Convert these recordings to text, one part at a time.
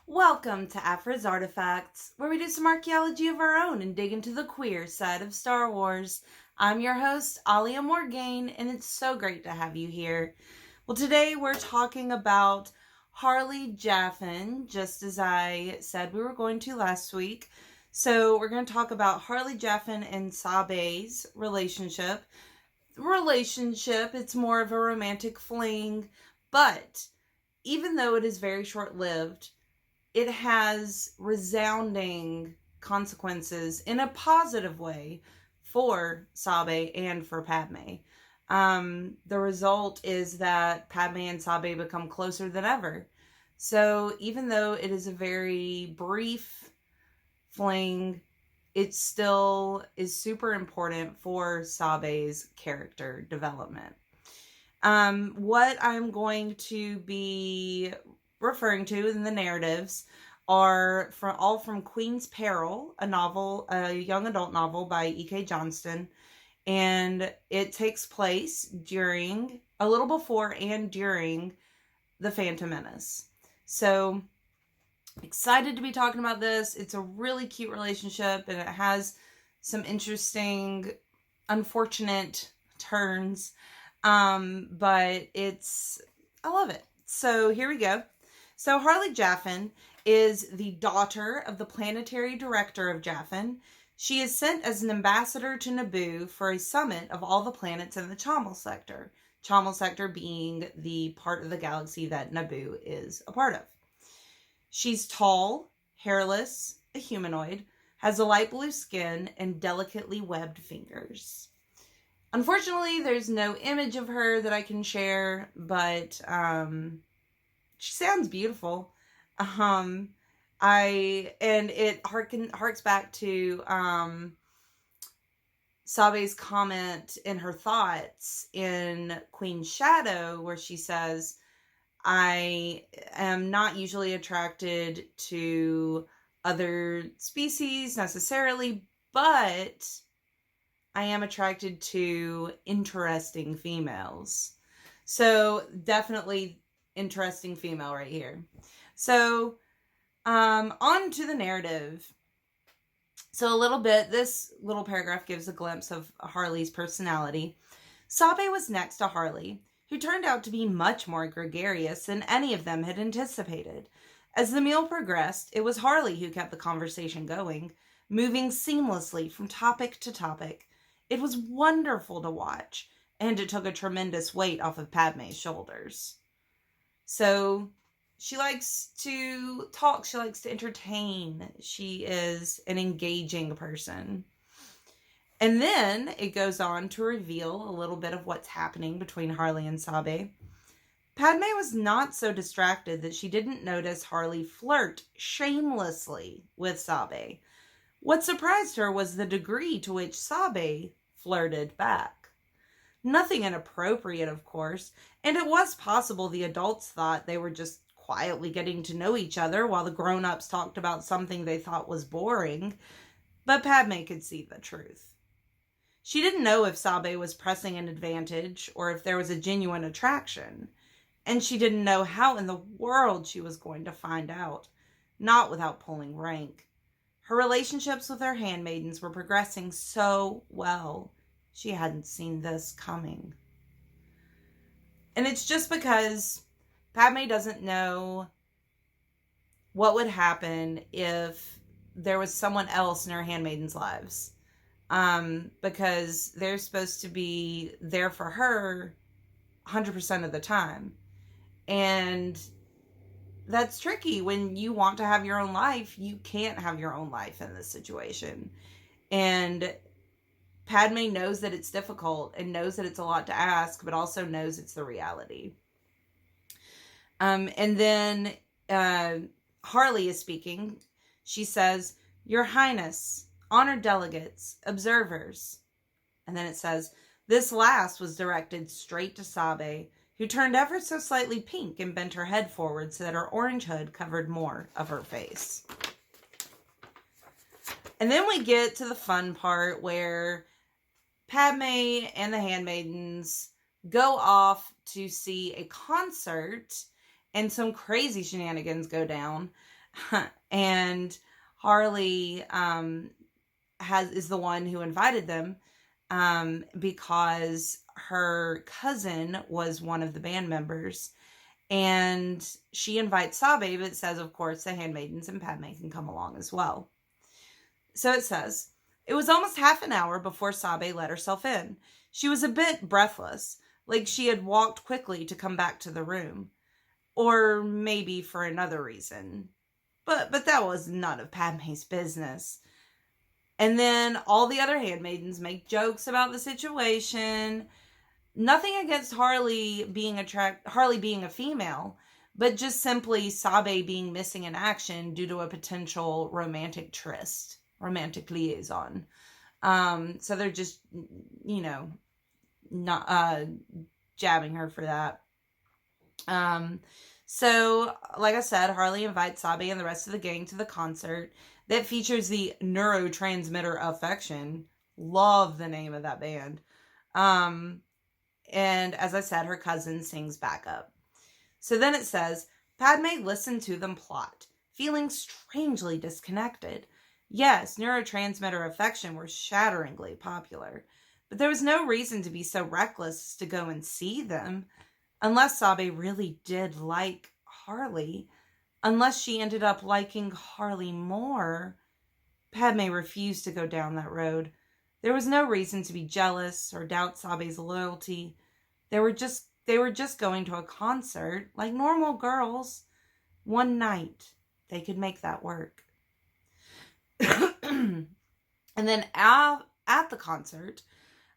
Welcome to Aphra's Artifacts, where we do some archaeology of our own and dig into the queer side of Star Wars. I'm your host, Alia Morgaine, and it's so great to have you here. Well, today we're talking about Harli Jafan, just as I said we were going to last week. So we're going to talk about Harli Jafan and Sabé's relationship. It's more of a romantic fling, but even though it is very short-lived, it has resounding consequences in a positive way for Sabé and for Padmé. The result is that Padmé and Sabé become closer than ever. So even though it is a very brief fling, it still is super important for Sabé's character development. What I'm going to be referring to in the narratives are all from Queen's Peril, a young adult novel by E.K. Johnston, and it takes place a little before and during The Phantom Menace. So, excited to be talking about this. It's a really cute relationship, and it has some interesting, unfortunate turns, but I love it. So, here we go. So Harli Jafan is the daughter of the planetary director of Jafan. She is sent as an ambassador to Naboo for a summit of all the planets in the Chommel sector. Chommel sector being the part of the galaxy that Naboo is a part of. She's tall, hairless, a humanoid, has a light blue skin, and delicately webbed fingers. Unfortunately, there's no image of her that I can share, but she sounds beautiful. And it harks back to Sabé's comment in her thoughts in Queen's Shadow, where she says, I am not usually attracted to other species necessarily, but I am attracted to interesting females. So definitely interesting female right here. So, on to the narrative. So this little paragraph gives a glimpse of Harli's personality. Sabé was next to Harli, who turned out to be much more gregarious than any of them had anticipated. As the meal progressed, it was Harli who kept the conversation going, moving seamlessly from topic to topic. It was wonderful to watch, and it took a tremendous weight off of Padmé's shoulders. So she likes to talk. She likes to entertain. She is an engaging person. And then it goes on to reveal a little bit of what's happening between Harli and Sabé. Padmé was not so distracted that she didn't notice Harli flirt shamelessly with Sabé. What surprised her was the degree to which Sabé flirted back. Nothing inappropriate, of course, and it was possible the adults thought they were just quietly getting to know each other while the grown-ups talked about something they thought was boring, but Padmé could see the truth. She didn't know if Sabé was pressing an advantage or if there was a genuine attraction, and she didn't know how in the world she was going to find out, not without pulling rank. Her relationships with her handmaidens were progressing so well. She hadn't seen this coming. And it's just because Padmé doesn't know what would happen if there was someone else in her handmaidens' lives. Because they're supposed to be there for her 100% of the time. And that's tricky. When you want to have your own life, you can't have your own life in this situation. And Padmé knows that it's difficult and knows that it's a lot to ask, but also knows it's the reality. And then Harli is speaking. She says, Your Highness, honored delegates, observers. And then it says, this last was directed straight to Sabé, who turned ever so slightly pink and bent her head forward so that her orange hood covered more of her face. And then we get to the fun part where Padmé and the handmaidens go off to see a concert and some crazy shenanigans go down. And Harli is the one who invited them because her cousin was one of the band members. And she invites Sabé, but says, of course, the handmaidens and Padmé can come along as well. So it says, it was almost half an hour before Sabé let herself in. She was a bit breathless, like she had walked quickly to come back to the room. Or maybe for another reason. But that was none of Padmé's business. And then all the other handmaidens make jokes about the situation. Nothing against Harli being a female, but just simply Sabé being missing in action due to a potential romantic liaison. So they're just, not jabbing her for that. So, like I said, Harli invites Sabé and the rest of the gang to the concert that features the Neurotransmitter Affection. Love the name of that band. And as I said, her cousin sings backup. So then it says, Padmé listened to them plot, feeling strangely disconnected. Yes, neurotransmitter affection were shatteringly popular, but there was no reason to be so reckless as to go and see them, unless Sabé really did like Harli, unless she ended up liking Harli more. Padmé refused to go down that road. There was no reason to be jealous or doubt Sabé's loyalty. They were just going to a concert like normal girls. One night, they could make that work. And then at the concert,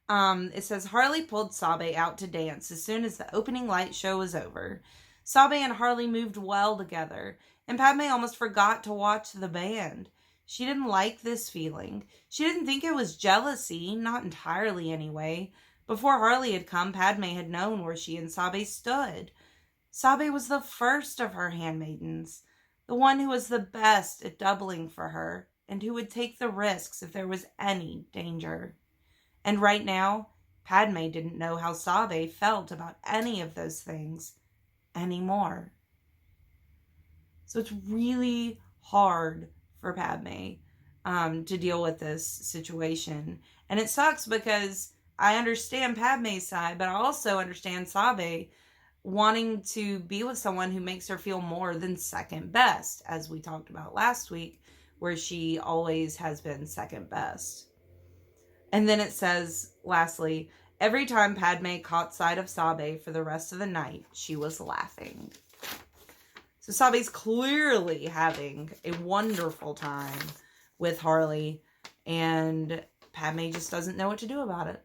it says Harli pulled Sabé out to dance as soon as the opening light show was over. Sabé and Harli moved well together, and Padmé almost forgot to watch the band. She didn't like this feeling. She didn't think it was jealousy, not entirely anyway. Before Harli had come, Padmé had known where she and Sabé stood. Sabé was the first of her handmaidens, the one who was the best at doubling for her, and who would take the risks if there was any danger. And right now, Padmé didn't know how Sabé felt about any of those things anymore. So it's really hard for Padmé to deal with this situation. And it sucks because I understand Padmé's side, but I also understand Sabé wanting to be with someone who makes her feel more than second best, as we talked about last week, where she always has been second best. And then it says, lastly, every time Padmé caught sight of Sabé for the rest of the night, she was laughing. So Sabé's clearly having a wonderful time with Harli, and Padmé just doesn't know what to do about it.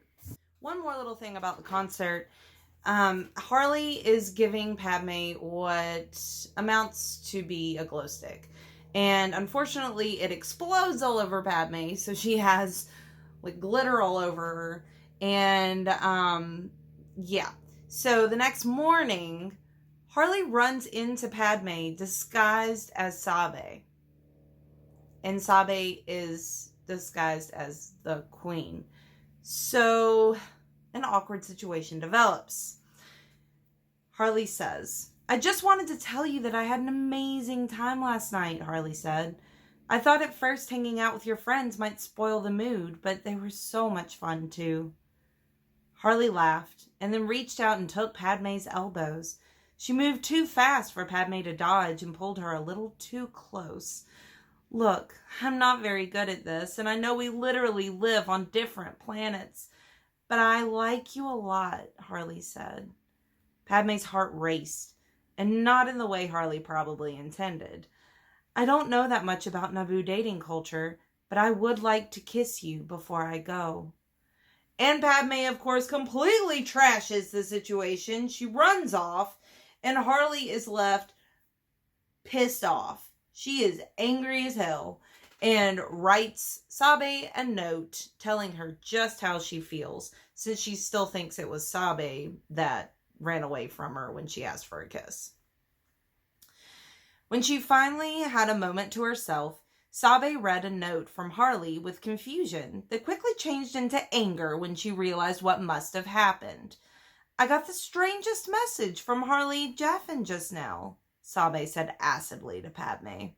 One more little thing about the concert. Harli is giving Padmé what amounts to be a glow stick. And unfortunately, it explodes all over Padmé, so she has like glitter all over her. And yeah. So the next morning, Harli runs into Padmé disguised as Sabé. And Sabé is disguised as the queen. So an awkward situation develops. Harli says, I just wanted to tell you that I had an amazing time last night, Harli said. I thought at first hanging out with your friends might spoil the mood, but they were so much fun too. Harli laughed and then reached out and took Padmé's elbows. She moved too fast for Padmé to dodge and pulled her a little too close. Look, I'm not very good at this, and I know we literally live on different planets, but I like you a lot, Harli said. Padmé's heart raced, and not in the way Harli probably intended. I don't know that much about Naboo dating culture, but I would like to kiss you before I go. And Padmé, of course, completely trashes the situation. She runs off, and Harli is left pissed off. She is angry as hell and writes Sabé a note telling her just how she feels, since she still thinks it was Sabé that ran away from her when she asked for a kiss. When she finally had a moment to herself, Sabé read a note from Harli with confusion that quickly changed into anger when she realized what must have happened. I got the strangest message from Harli Jafan just now, Sabé said acidly to Padmé.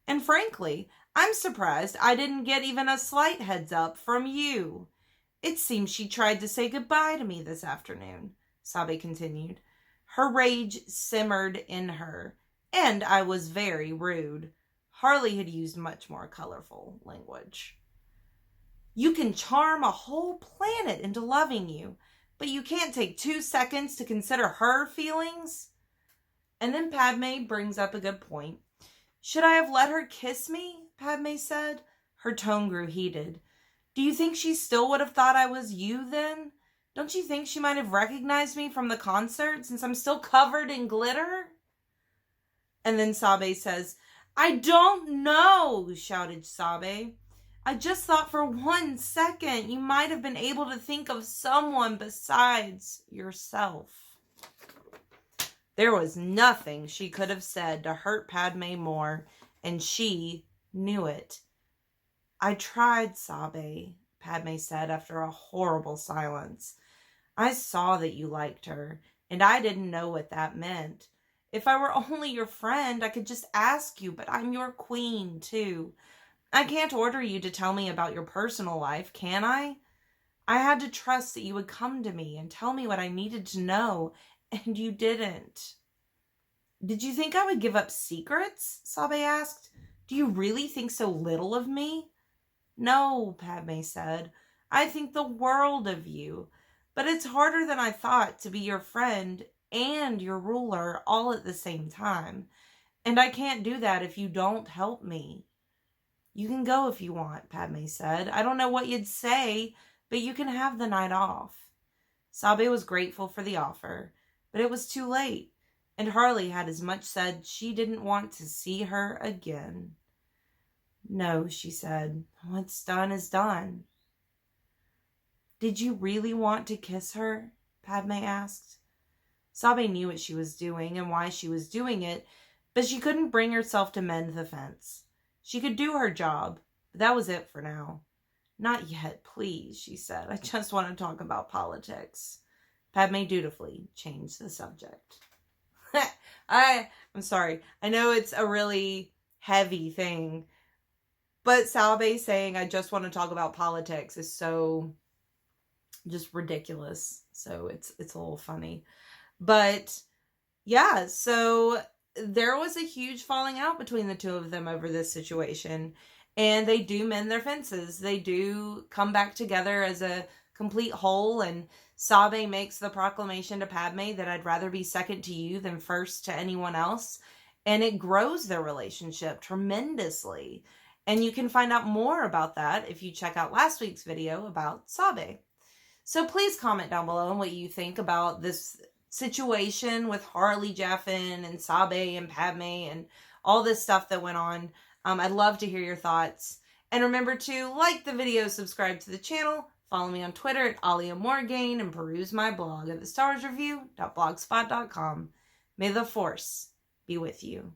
And frankly, I'm surprised I didn't get even a slight heads up from you. It seems she tried to say goodbye to me this afternoon, Sabé continued. Her rage simmered in her, and I was very rude. Harli had used much more colorful language. You can charm a whole planet into loving you, but you can't take 2 seconds to consider her feelings? And then Padmé brings up a good point. Should I have let her kiss me? Padmé said. Her tone grew heated. Do you think she still would have thought I was you then? Don't you think she might have recognized me from the concert since I'm still covered in glitter? And then Sabé says, I don't know, shouted Sabé. I just thought for 1 second you might have been able to think of someone besides yourself. There was nothing she could have said to hurt Padmé more, and she knew it. I tried, Sabé, Padmé said after a horrible silence. I saw that you liked her, and I didn't know what that meant. If I were only your friend, I could just ask you, but I'm your queen, too. I can't order you to tell me about your personal life, can I? I had to trust that you would come to me and tell me what I needed to know, and you didn't. Did you think I would give up secrets? Sabé asked. Do you really think so little of me? No, Padmé said. I think the world of you. But it's harder than I thought to be your friend and your ruler all at the same time. And I can't do that if you don't help me. You can go if you want, Padmé said. I don't know what you'd say, but you can have the night off. Sabé was grateful for the offer, but it was too late, and Harli had as much said she didn't want to see her again. No, she said. What's done is done. Did you really want to kiss her? Padmé asked. Sabé knew what she was doing and why she was doing it, but she couldn't bring herself to mend the fence. She could do her job, but that was it for now. Not yet, please, she said. I just want to talk about politics. Padmé dutifully changed the subject. I'm sorry. I know it's a really heavy thing, but Sabé saying, I just want to talk about politics is so just ridiculous. So it's a little funny. But yeah, so there was a huge falling out between the two of them over this situation. And they do mend their fences. They do come back together as a complete whole. And Sabé makes the proclamation to Padmé that I'd rather be second to you than first to anyone else. And it grows their relationship tremendously. And you can find out more about that if you check out last week's video about Sabé. So please comment down below on what you think about this situation with Harli Jafan and Sabé and Padmé and all this stuff that went on. I'd love to hear your thoughts. And remember to like the video, subscribe to the channel, follow me on Twitter at Alia Morgaine, and peruse my blog at thestarsreview.blogspot.com. May the Force be with you.